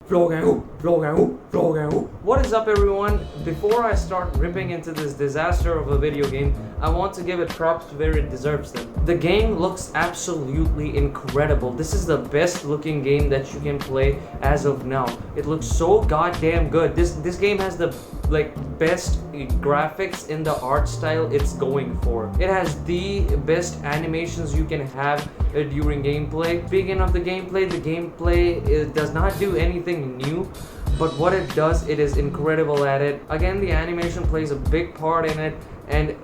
What is up, everyone? Before I start ripping into this disaster of a video game, I want to give it props where it deserves them. The game looks absolutely incredible. This is the best looking game that you can play as of now. It looks so goddamn good. This game has the best graphics in the art style it's going for. It has the best animations you can have during gameplay. Speaking of the gameplay does not do anything new, but what it does, it is incredible at it. Again, the animation plays a big part in it, and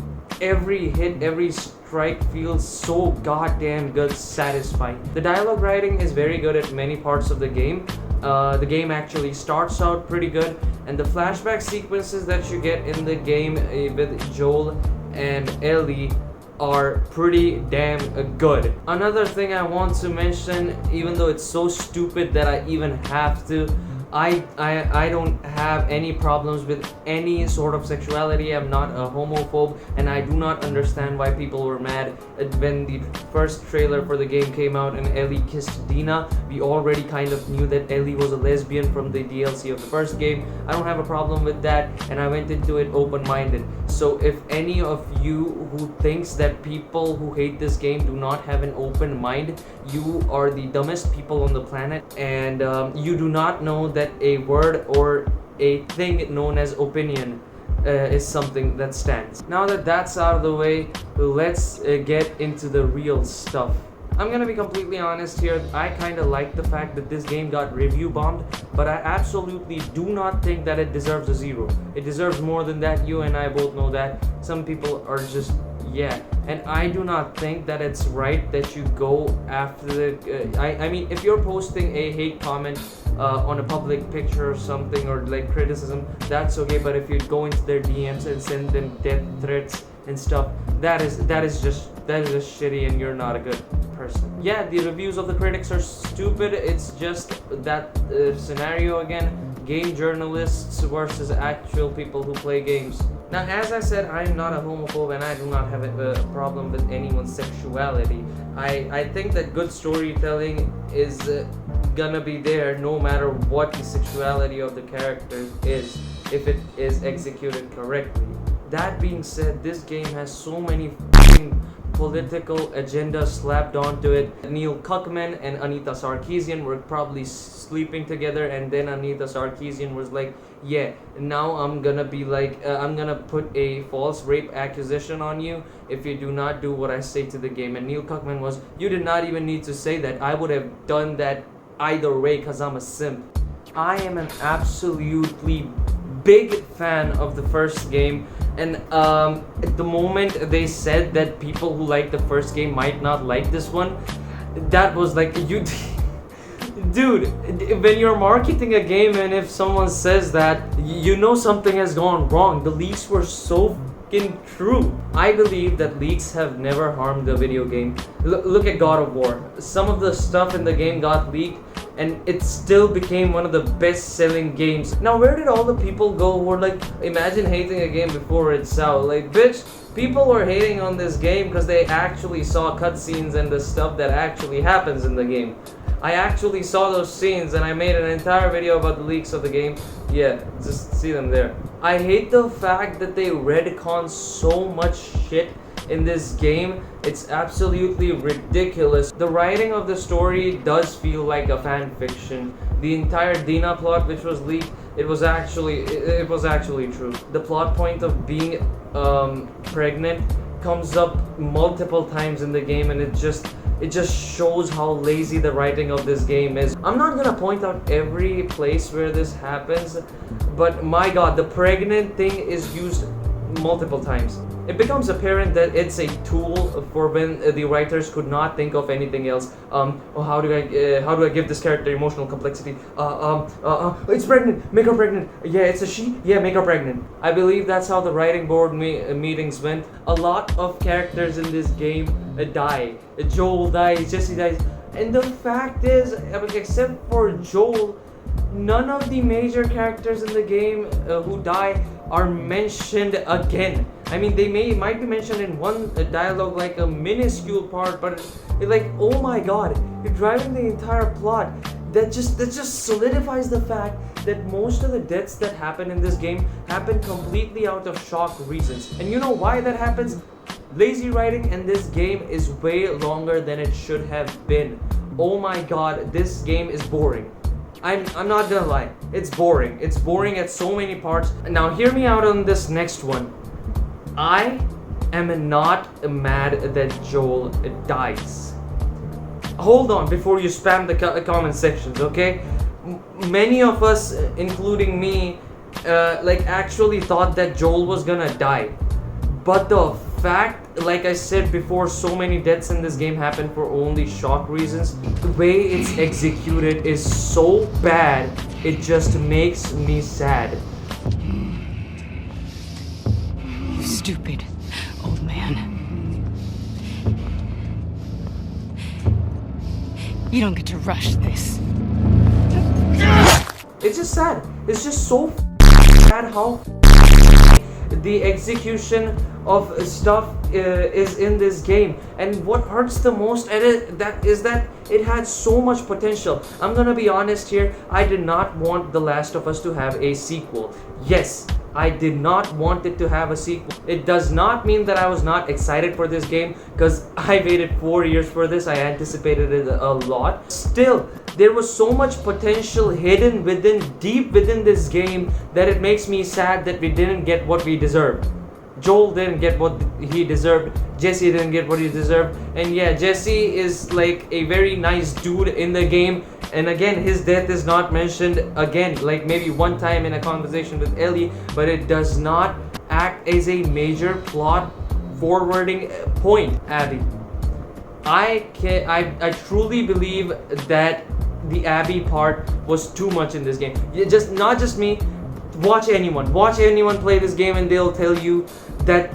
every hit, every strike feels so goddamn good, satisfying. The dialogue writing is very good at many parts of the game. The game actually starts out pretty good, and the flashback sequences that you get in the game with Joel and Ellie are pretty damn good. Another thing I want to mention, even though it's so stupid that I even have to, I don't have any problems with any sort of sexuality. I'm not a homophobe, and I do not understand why people were mad when the first trailer for the game came out and Ellie kissed Dina. We already kind of knew that Ellie was a lesbian from the DLC of the first game. I don't have a problem with that, and I went into it open-minded. So if any of you who thinks that people who hate this game do not have an open mind, you are the dumbest people on the planet, and you do not know that a word or a thing known as opinion is something that stands. Now that that's out of the way, let's get into the real stuff. I'm gonna be completely honest here. I kinda like the fact that this game got review bombed, but I absolutely do not think that it deserves a 0. It deserves more than that. You and I both know that. Some people are just and I do not think that it's right that you go after the I mean, if you're posting a hate comment on a public picture or something, or like criticism, that's okay, but if you go into their DMs and send them death threats and stuff, that is just shitty, and you're not a good person. Yeah, the reviews of the critics are stupid. It's just that scenario again, game journalists versus actual people who play games. Now, as I said, I am not a homophobe, and I do not have a problem with anyone's sexuality. I think that good storytelling is gonna be there no matter what the sexuality of the character is, if it is executed correctly. That being said, this game has so many political agendas slapped onto it. Neil Cuckman and Anita Sarkeesian were probably sleeping together, and then Anita Sarkeesian was like, yeah, now I'm gonna be like, I'm gonna put a false rape accusation on you if you do not do what I say to the game. And Neil Cuckman was, you did not even need to say that. I would have done that either way because I'm a simp. I am an absolutely big fan of the first game, and at the moment they said that people who like the first game might not like this one, that was like, you dude, when you're marketing a game and if someone says that, you know something has gone wrong. The leaks were so fucking true. I believe that leaks have never harmed the video game. Look at God of War. Some of the stuff in the game got leaked, and it still became one of the best-selling games. Now, where did all the people go who were like, imagine hating a game before it's out? Like, bitch, people were hating on this game because they actually saw cutscenes and the stuff that actually happens in the game. I actually saw those scenes, and I made an entire video about the leaks of the game. Yeah, just see them there. I hate the fact that they retcon so much shit in this game. It's absolutely ridiculous. The writing of the story does feel like a fan fiction. The entire Dina plot, which was leaked, it was actually true. The plot point of being pregnant comes up multiple times in the game, and it just shows how lazy the writing of this game is. I'm not gonna point out every place where this happens, but my god, the pregnant thing is used multiple times. It becomes apparent that it's a tool for when the writers could not think of anything else. How do I give this character emotional complexity? It's pregnant, make her pregnant. Yeah, it's a she. Yeah, make her pregnant. I believe that's how the writing board meetings went. A lot of characters in this game die. Joel dies, Jesse dies, and the fact is, except for Joel, none of the major characters in the game who die are mentioned again. I mean, they might be mentioned in one dialogue, like a minuscule part, but it's like, oh my god, you're driving the entire plot. that just solidifies the fact that most of the deaths that happen in this game happen completely out of shock reasons. And you know why that happens? Lazy writing in this game is way longer than it should have been. Oh my god, this game is boring. I'm not gonna lie, it's boring. It's boring at so many parts. Now hear me out on this next one. I am not mad that Joel dies. Hold on before you spam the comment sections, okay? Many of us, including me, actually thought that Joel was gonna die. But the fact, like I said before, so many deaths in this game happen for only shock reasons. The way it's executed is so bad, it just makes me sad. You stupid old man. You don't get to rush this. It's just sad. It's just so sad how the execution of stuff is in this game. And what hurts the most at it is that it had so much potential. I'm gonna be honest here, I did not want The Last of Us to have a sequel. Yes, I did not want it to have a sequel. It does not mean that I was not excited for this game, because I waited 4 years for this. I anticipated it a lot. Still, there was so much potential hidden deep within this game that it makes me sad that we didn't get what we deserved. Joel didn't get what he deserved. Jesse didn't get what he deserved. And yeah, Jesse is like a very nice dude in the game. And again, his death is not mentioned again, like maybe one time in a conversation with Ellie, but it does not act as a major plot forwarding point. Abby, I truly believe that the Abby part was too much in this game. Not just me. Watch anyone play this game and they'll tell you that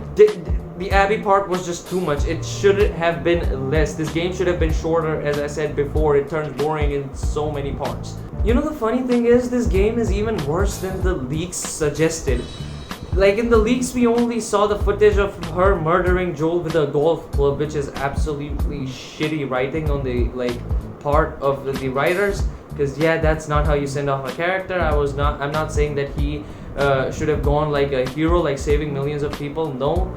the Abby part was just too much. It should have been less. This game should have been shorter. As I said before, it turns boring in so many parts. You know, the funny thing is, this game is even worse than the leaks suggested. Like in the leaks, we only saw the footage of her murdering Joel with a golf club, which is absolutely shitty writing on the part of the writers. Because yeah, that's not how you send off a character. I'm not saying that he should have gone like a hero, like saving millions of people. No,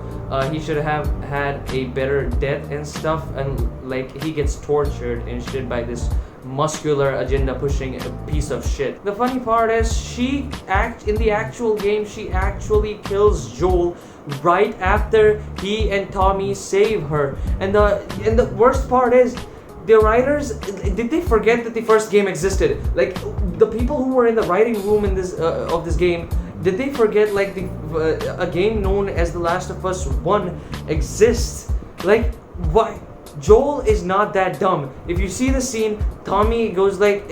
he should have had a better death and stuff. And like he gets tortured and shit by this muscular agenda pushing piece of shit. The funny part is in the actual game, she actually kills Joel right after he and Tommy save her. And the worst part is, the writers, did they forget that the first game existed? Like the people who were in the writing room in this of this game, did they forget like a game known as The Last of Us 1 exists? Like, why? Joel is not that dumb. If you see the scene, Tommy goes like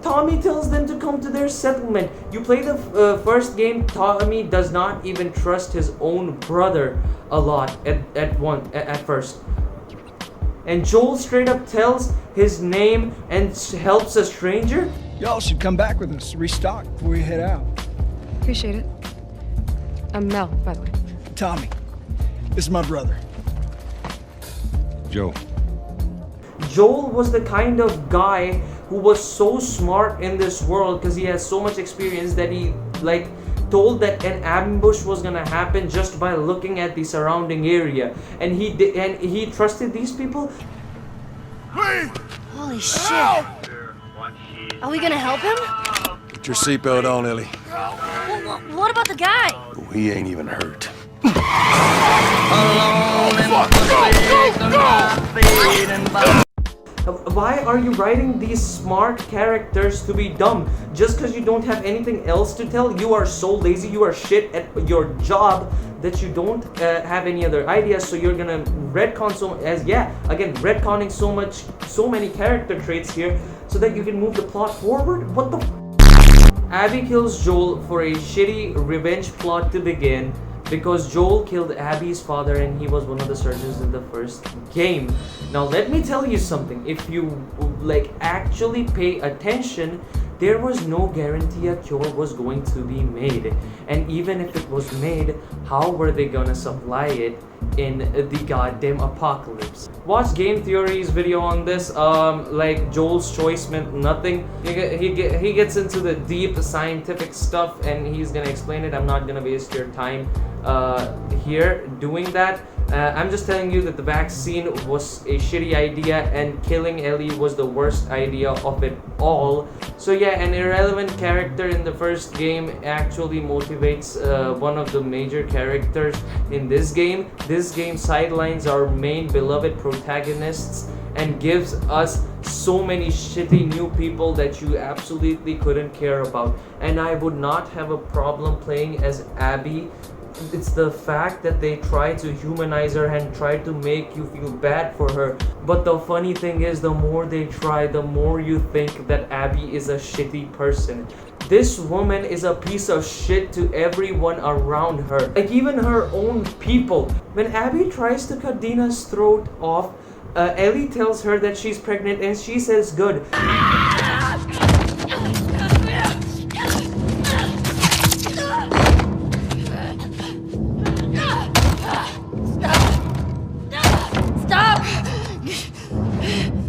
Tommy tells them to come to their settlement. You play the first game, Tommy does not even trust his own brother a lot at first. And Joel straight up tells his name and helps a stranger. Y'all should come back with us, restock before we head out. Appreciate it. I'm Mel, by the way. Tommy, this is my brother. Joe. Joel was the kind of guy who was so smart in this world because he has so much experience that he told that an ambush was gonna happen just by looking at the surrounding area, and he trusted these people. Holy shit! Are we gonna help him? Put your seatbelt on, Ellie. What about the guy? Oh, he ain't even hurt. Why are you writing these smart characters to be dumb? Just because you don't have anything else to tell? You are so lazy, you are shit at your job that you don't have any other ideas, so you're gonna retcon retconning so many character traits here so that you can move the plot forward? What the Abby kills Joel for a shitty revenge plot to begin, because Joel killed Abby's father and he was one of the surgeons in the first game. Now let me tell you something. If you actually pay attention there was no guarantee a cure was going to be made. And even if it was made, how were they gonna supply it in the goddamn apocalypse? Watch Game Theory's video on this. Like Joel's choice meant nothing. He gets into the deep scientific stuff and he's gonna explain it. I'm not gonna waste your time here doing that. I'm just telling you that the vaccine was a shitty idea and killing Ellie was the worst idea of it all. So yeah, an irrelevant character in the first game actually motivates one of the major characters in this game. This game sidelines our main beloved protagonists and gives us so many shitty new people that you absolutely couldn't care about. And I would not have a problem playing as Abby. It's the fact that they try to humanize her and try to make you feel bad for her. But the funny thing is, the more they try, the more you think that Abby is a shitty person. This woman is a piece of shit to everyone around her, like even her own people. When Abby tries to cut Dina's throat off, Ellie tells her that she's pregnant and she says good.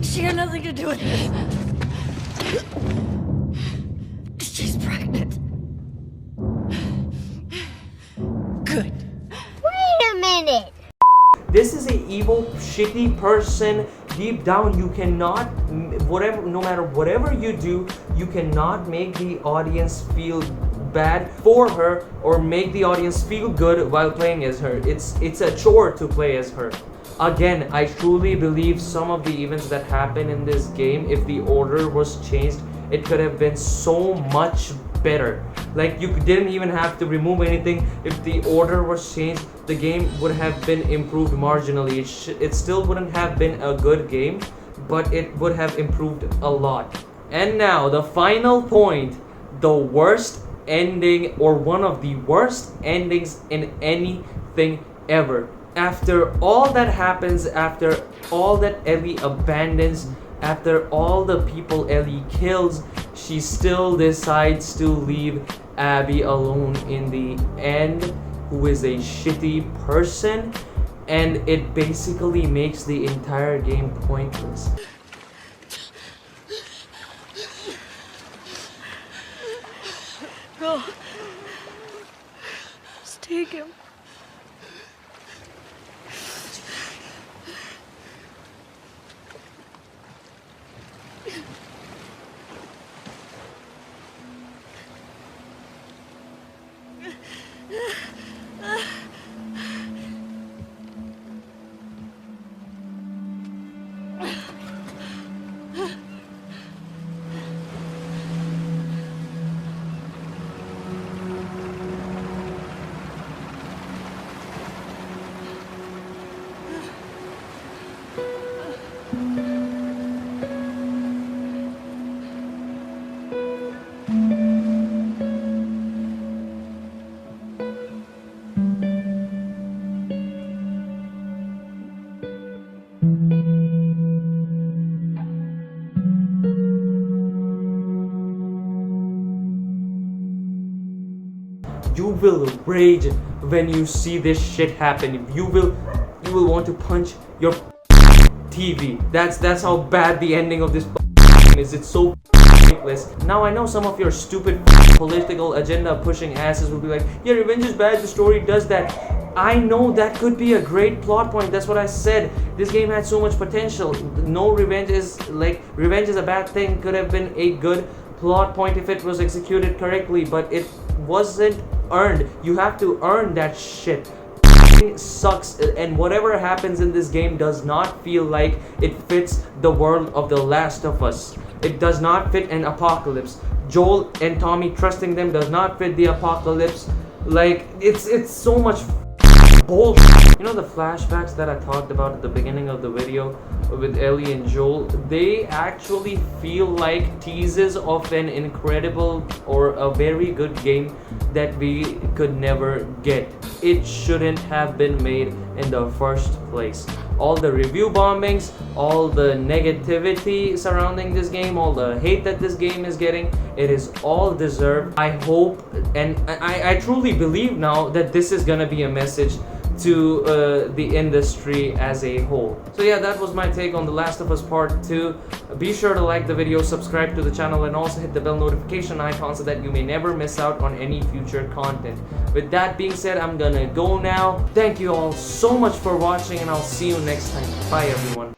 She had nothing to do with this. She's pregnant. Good. Wait a minute. This is an evil, shitty person. Deep down, you cannot, no matter whatever you do, you cannot make the audience feel bad for her or make the audience feel good while playing as her. It's a chore to play as her. Again, I truly believe some of the events that happen in this game, if the order was changed, it could have been so much better. Like, you didn't even have to remove anything. If the order was changed, the game would have been improved marginally. It still wouldn't have been a good game, but it would have improved a lot. And now, the final point, the worst ending, or one of the worst endings in anything ever. After all that happens, after all that Ellie abandons, after all the people Ellie kills, she still decides to leave Abby alone in the end, who is a shitty person, and it basically makes the entire game pointless. Go. Just take him. You will rage when you see this shit happen. You will want to punch your TV. That's how bad the ending of this is. It's so pointless. Now I know some of your stupid political agenda pushing asses will be like, yeah, revenge is bad, the story does that. I know that could be a great plot point. That's what I said. This game had so much potential. No, revenge is a bad thing. Could have been a good plot point if it was executed correctly, but it wasn't earned. You have to earn that shit. Sucks, and whatever happens in this game does not feel like it fits the world of The Last of Us. It does not fit an apocalypse. Joel and Tommy trusting them does not fit the apocalypse. Like, it's so much bullshit. You know the flashbacks that I talked about at the beginning of the video with Ellie and Joel? They actually feel like teases of an incredible or a very good game that we could never get. It shouldn't have been made in the first place. all the review bombings, all the negativity surrounding this game, all the hate that this game is getting, it is all deserved. I hope and I truly believe now that this is gonna be a message to the industry as a whole. So yeah, that was my take on The Last of Us Part 2. Be sure to like the video, subscribe to the channel, and also hit the bell notification icon so that you may never miss out on any future content. With that being said, I'm gonna go now. Thank you all so much for watching, and I'll see you next time. Bye everyone.